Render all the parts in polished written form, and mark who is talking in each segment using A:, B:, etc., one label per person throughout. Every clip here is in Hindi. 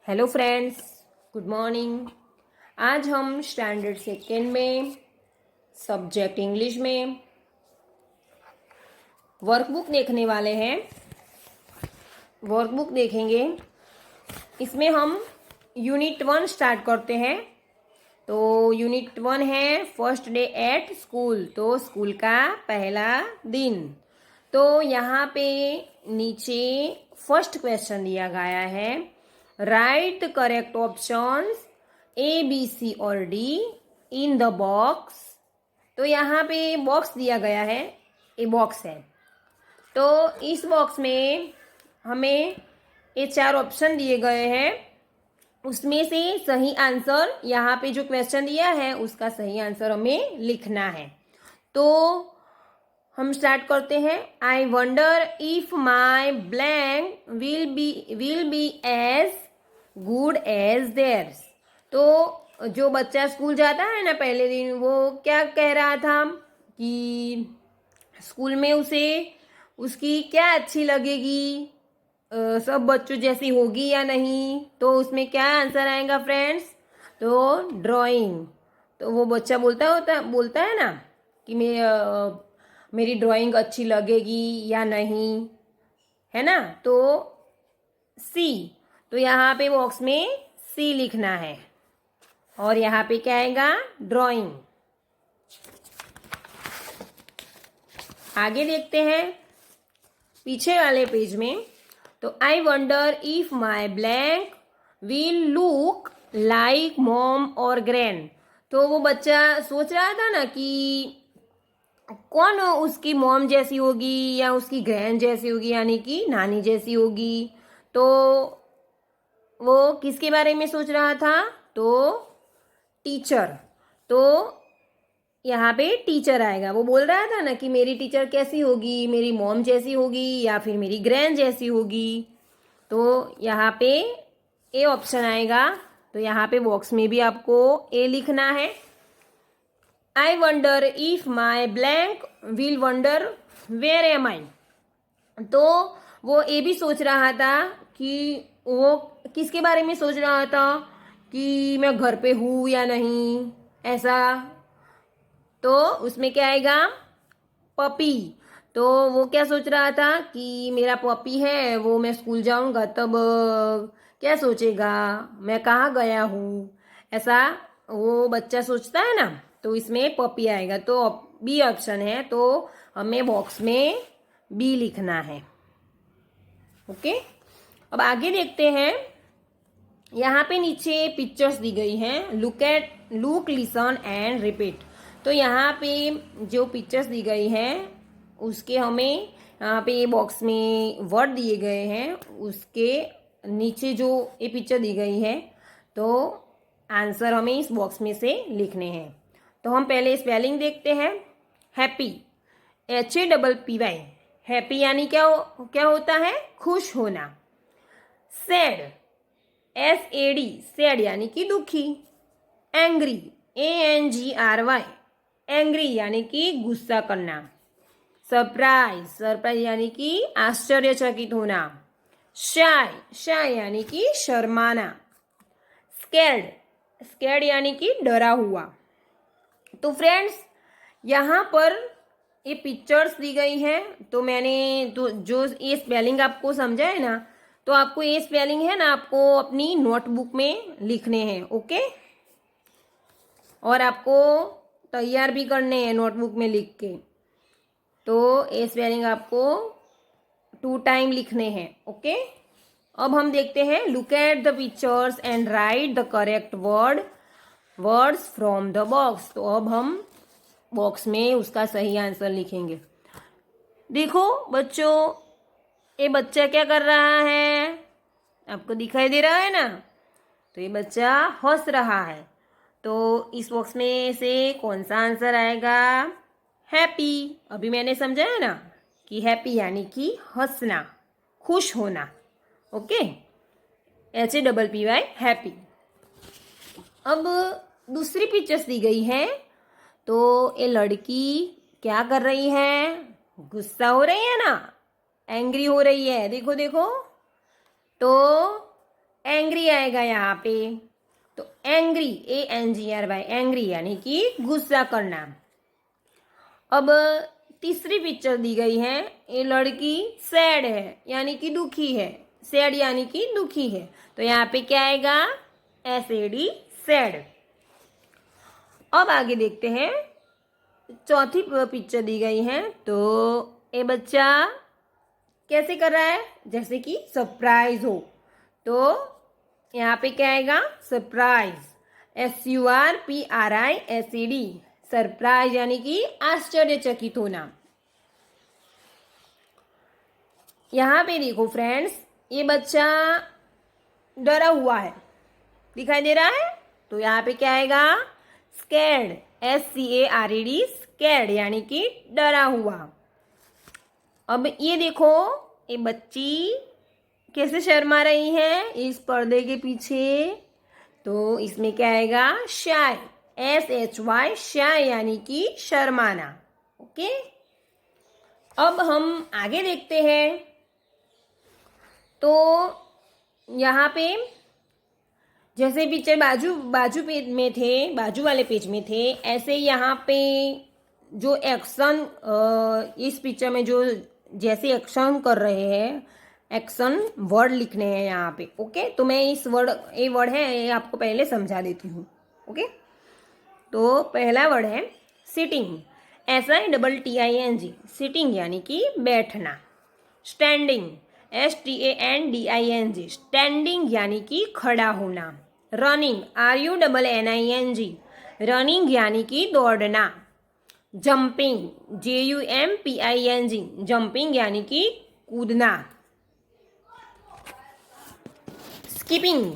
A: Hello friends, good morning. आज हम स्टैंडर्ड सेकेंड में सब्जेक्ट इंग्लिश में वर्कबुक देखने वाले हैं। वर्कबुक देखेंगे, इसमें हम यूनिट 1 स्टार्ट करते हैं। तो यूनिट 1 है फर्स्ट डे एट स्कूल, तो स्कूल का पहला दिन। तो यहाँ पे नीचे फर्स्ट क्वेश्चन दिया गया है, right the correct options A B C और डी इन द बॉक्स। तो यहाँ पे बॉक्स दिया गया है, ये बॉक्स है। तो इस बॉक्स में हमें ये 4 ऑप्शन दिए गए हैं, उसमें से सही आंसर यहाँ पे जो क्वेश्चन दिया है उसका सही आंसर हमें लिखना है। तो हम स्टार्ट करते हैं। I wonder if my blank will be as good as theirs. तो जो बच्चा स्कूल जाता है ना पहले दिन, वो क्या कह रहा था कि स्कूल में उसे उसकी क्या अच्छी लगेगी, सब बच्चों जैसी होगी या नहीं। तो उसमें क्या आंसर आएगा फ्रेंड्स? तो ड्राइंग। तो वो बच्चा बोलता है ना कि मेरी ड्राइंग अच्छी लगेगी या नहीं, है ना। तो सी, तो यहाँ पे बॉक्स में सी लिखना है और यहाँ पे क्या आएगा? ड्राइंग। आगे देखते हैं पीछे वाले पेज में। तो आई wonder if my blank will look like mom और ग्रैंड। तो वो बच्चा सोच रहा था ना कि कौन उसकी मॉम जैसी होगी या उसकी ग्रैंड जैसी होगी, यानी कि नानी जैसी होगी। तो वो किसके बारे में सोच रहा था? तो टीचर। तो यहाँ पे टीचर आएगा। वो बोल रहा था ना कि मेरी टीचर कैसी होगी, मेरी मॉम जैसी होगी या फिर मेरी ग्रैंड जैसी होगी। तो यहाँ पे ए ऑप्शन आएगा। तो यहाँ पे बॉक्स में भी आपको ए लिखना है। I wonder if my blank will wonder where am I. तो वो ये भी सोच रहा था कि वो किसके बारे में सोच रहा था कि मैं घर पे हूँ या नहीं, ऐसा। तो उसमें क्या आएगा? पपी। तो वो क्या सोच रहा था कि मेरा पपी है, वो मैं स्कूल जाऊंगा तब क्या सोचेगा, मैं कहाँ गया हूँ, ऐसा वो बच्चा सोचता है ना। तो इसमें पपी आएगा। तो बी ऑप्शन है, तो हमें बॉक्स में बी लिखना है। ओके, अब आगे देखते हैं। यहाँ पे नीचे पिक्चर्स दी गई हैं, लुक लिसन एंड रिपीट। तो यहाँ पे जो पिक्चर्स दी गई हैं उसके हमें यहाँ पे ये बॉक्स में वर्ड दिए गए हैं, उसके नीचे जो ये पिक्चर दी गई है तो आंसर हमें इस बॉक्स में से लिखने हैं। तो हम पहले स्पेलिंग देखते हैं। Happy, HAPPY। हैप्पी यानी क्या होता है? खुश होना। सैड, SAD, सैड यानी कि दुखी। एंग्री, ANGRY, एंग्री यानी कि गुस्सा करना। सरप्राइज यानी कि आश्चर्यचकित होना। शाय यानी कि शर्माना। स्कैर्ड यानी कि डरा हुआ। तो फ्रेंड्स, यहाँ पर ये पिक्चर्स दी गई हैं। तो मैंने तो जो ये स्पेलिंग आपको समझा है ना, तो आपको ये स्पेलिंग है ना आपको अपनी नोटबुक में लिखने हैं। ओके, और आपको तैयार भी करने हैं नोटबुक में लिख के। तो ये स्पेलिंग आपको 2 टाइम लिखने हैं। ओके, अब हम देखते हैं। Look at the pictures and right the correct words from the box. तो अब हम बॉक्स में उसका सही आंसर लिखेंगे। देखो बच्चों, ये बच्चा क्या कर रहा है, आपको दिखाई दे रहा है ना। तो ये बच्चा हंस रहा है। तो इस बॉक्स में से कौन सा आंसर आएगा? हैप्पी। अभी मैंने समझाया ना कि हैप्पी यानी कि हंसना, खुश होना। Okay, HAPPY, happy. अब दूसरी पिक्चर्स दी गई है। तो ये लड़की क्या कर रही है? गुस्सा हो रही है ना, एंग्री हो रही है। देखो देखो, तो एंग्री आएगा यहाँ पे। तो एंग्री, ANGRY, एंग्री यानी कि गुस्सा करना। अब तीसरी पिक्चर दी गई है, ये लड़की सैड है यानी कि दुखी है। सैड यानी कि दुखी है, तो यहाँ पे क्या आएगा? SAD, sad. अब आगे देखते हैं, चौथी पिक्चर दी गई है, तो ये बच्चा कैसे कर रहा है? जैसे कि सरप्राइज हो, तो यहाँ पे क्या आएगा? सरप्राइज, SURPRISED, सरप्राइज यानी कि आश्चर्यचकित होना। यहाँ पे देखो फ्रेंड्स, ये बच्चा डरा हुआ है, दिखाई दे रहा है, तो यहाँ पे क्या आएगा? स्कैर्ड, SCARED, स्कैर्ड यानी कि डरा हुआ। अब ये देखो, ये बच्ची कैसे शर्मा रही है इस पर्दे के पीछे, तो इसमें क्या आएगा? शाय, SHY, शाय यानी कि शर्माना। ओके, अब हम आगे देखते हैं, तो यहाँ पे जैसे पिक्चर बाजू पेज में थे, बाजू वाले पेज में थे, ऐसे यहाँ पे जो एक्शन इस पिक्चर में जो जैसे एक्शन कर रहे हैं, एक्शन वर्ड लिखने हैं यहाँ पे। ओके, तो मैं ये वर्ड है, ये आपको पहले समझा देती हूँ। ओके, तो पहला वर्ड है सिटिंग, SITTING, सिटिंग यानी कि बैठना। स्टैंडिंग, STANDING, स्टैंडिंग यानी कि खड़ा होना। रनिंग, RUNNING, रनिंग यानी कि दौड़ना। जंपिंग, JUMPING, जंपिंग यानी कि कूदना। स्किपिंग,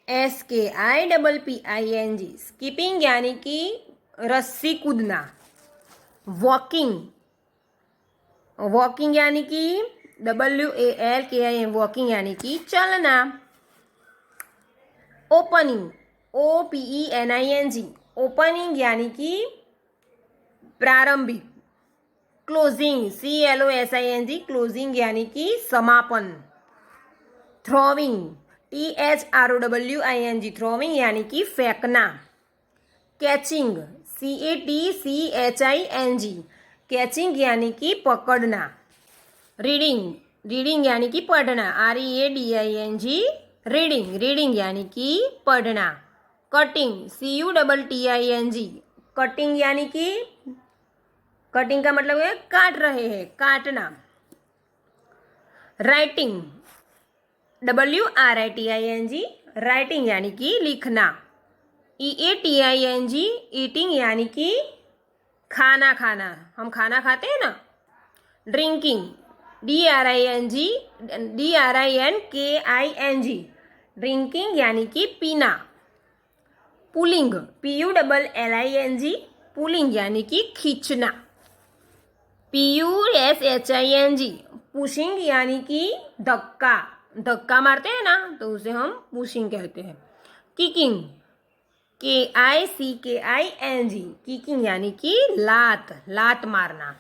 A: SKIPPING, स्किपिंग यानी कि रस्सी कूदना। वॉकिंग, वॉकिंग यानी कि WALKING, वॉकिंग यानी कि चलना। ओपनिंग, OPENING, ओपनिंग यानी कि प्रारंभिक। क्लोजिंग, CLOSING, क्लोजिंग यानी कि समापन। थ्रोविंग, THROWING, थ्रोविंग यानी कि फेंकना। कैचिंग, CATCHING, कैचिंग यानी कि पकड़ना। रीडिंग, रीडिंग यानी कि पढ़ना। READING, रीडिंग, रीडिंग यानी कि पढ़ना। कटिंग, CUTTING, कटिंग यानी कि, कटिंग का मतलब है काट रहे हैं, काटना। राइटिंग, WRITING, राइटिंग यानी कि लिखना। EATING, ईटिंग यानी कि खाना खाना, हम खाना खाते हैं ना। ड्रिंकिंग, DRINKING, ड्रिंकिंग यानी कि पीना। पुलिंग, PULLING, पुलिंग यानी कि खींचना। PUSHING, पुशिंग यानी कि धक्का, धक्का मारते हैं ना, तो उसे हम पुशिंग कहते हैं। किकिंग, KICKING, किकिंग यानी कि लात, लात मारना।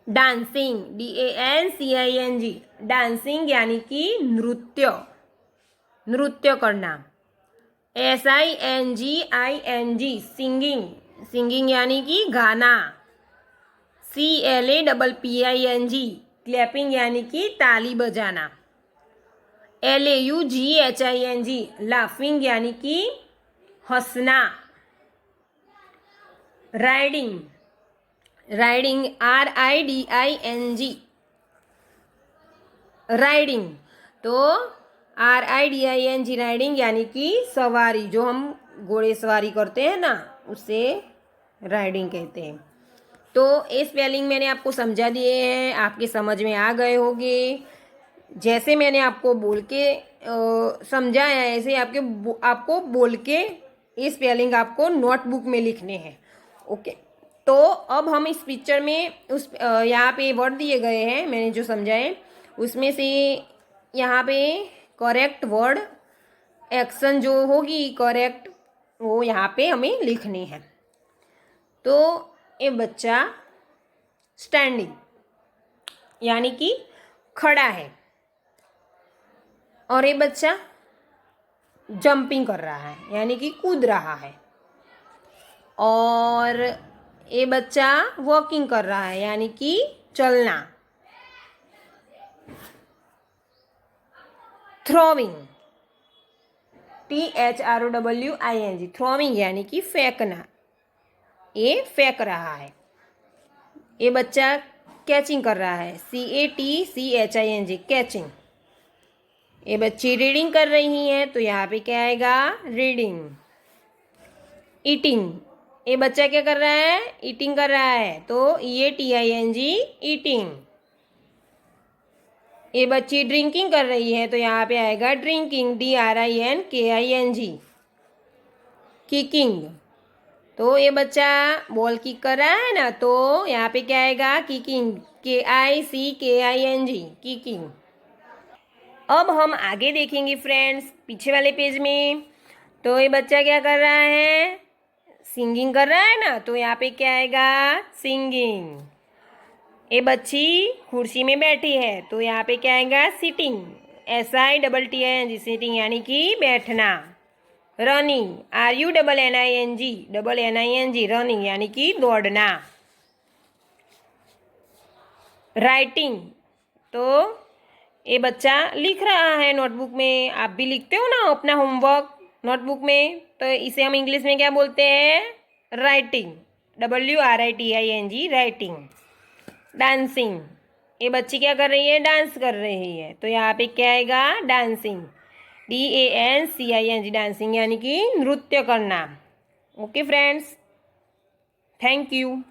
A: डांसिंग, DANCING, डांसिंग यानी कि नृत्य, नृत्य करना। SINGING, सिंगिंग, सिंगिंग यानी कि गाना। CLAPPING, क्लैपिंग यानी कि ताली बजाना। LAUGHING, लाफिंग यानी कि हंसना। राइडिंग, राइडिंग, RIDING, राइडिंग, तो RIDING, राइडिंग यानी कि सवारी, जो हम घोड़े सवारी करते हैं ना, उसे राइडिंग कहते हैं। तो ये स्पेलिंग मैंने आपको समझा दिए हैं, आपके समझ में आ गए होंगे। जैसे मैंने आपको बोल के समझाया, ऐसे आपको बोल के ये स्पेलिंग आपको नोटबुक में लिखने हैं। ओके, तो अब हम इस पिक्चर में यहाँ पे वर्ड दिए गए हैं, मैंने जो समझाए उसमें से यहाँ पे करेक्ट वर्ड, एक्शन जो होगी करेक्ट, वो यहाँ पे हमें लिखनी है। तो ये बच्चा स्टैंडिंग यानी कि खड़ा है। और ये बच्चा जंपिंग कर रहा है यानी कि कूद रहा है। और ये बच्चा वॉकिंग कर रहा है यानी कि चलना। थ्रोविंग, THROWING, थ्रोविंग यानी कि फेंकना, ये फेंक रहा है। ये बच्चा कैचिंग कर रहा है, CATCHING, कैचिंग। ये बच्ची रीडिंग कर रही है तो यहाँ पे क्या आएगा, रीडिंग। ईटिंग, ये बच्चा क्या कर रहा है, ईटिंग कर रहा है तो EATING, ईटिंग। ये बच्ची ड्रिंकिंग कर रही है तो यहाँ पे आएगा ड्रिंकिंग, DRINKING, किकिंग। तो ये बच्चा बॉल किक कर रहा है ना तो यहाँ पे क्या आएगा, किकिंग, KICKING, किकिंग। अब हम आगे देखेंगे फ्रेंड्स पीछे वाले पेज में। तो ये बच्चा क्या कर रहा है, सिंगिंग कर रहा है ना तो यहाँ पे क्या आएगा, सिंगिंग। ये बच्ची कुर्सी में बैठी है तो यहाँ पे क्या आएगा, सिटिंग, SITTING, सिटिंग यानी कि बैठना। रनिंग, RUNNING, रनिंग यानी कि दौड़ना। राइटिंग, तो ये बच्चा लिख रहा है नोटबुक में। आप भी लिखते हो ना अपना होमवर्क नोटबुक में, तो इसे हम इंग्लिश में क्या बोलते हैं, राइटिंग, WRITING, राइटिंग। डांसिंग, ये बच्ची क्या कर रही है, डांस कर रही है तो यहाँ पे क्या आएगा, डांसिंग, DANCING, डांसिंग यानी कि नृत्य करना। Okay friends, thank you.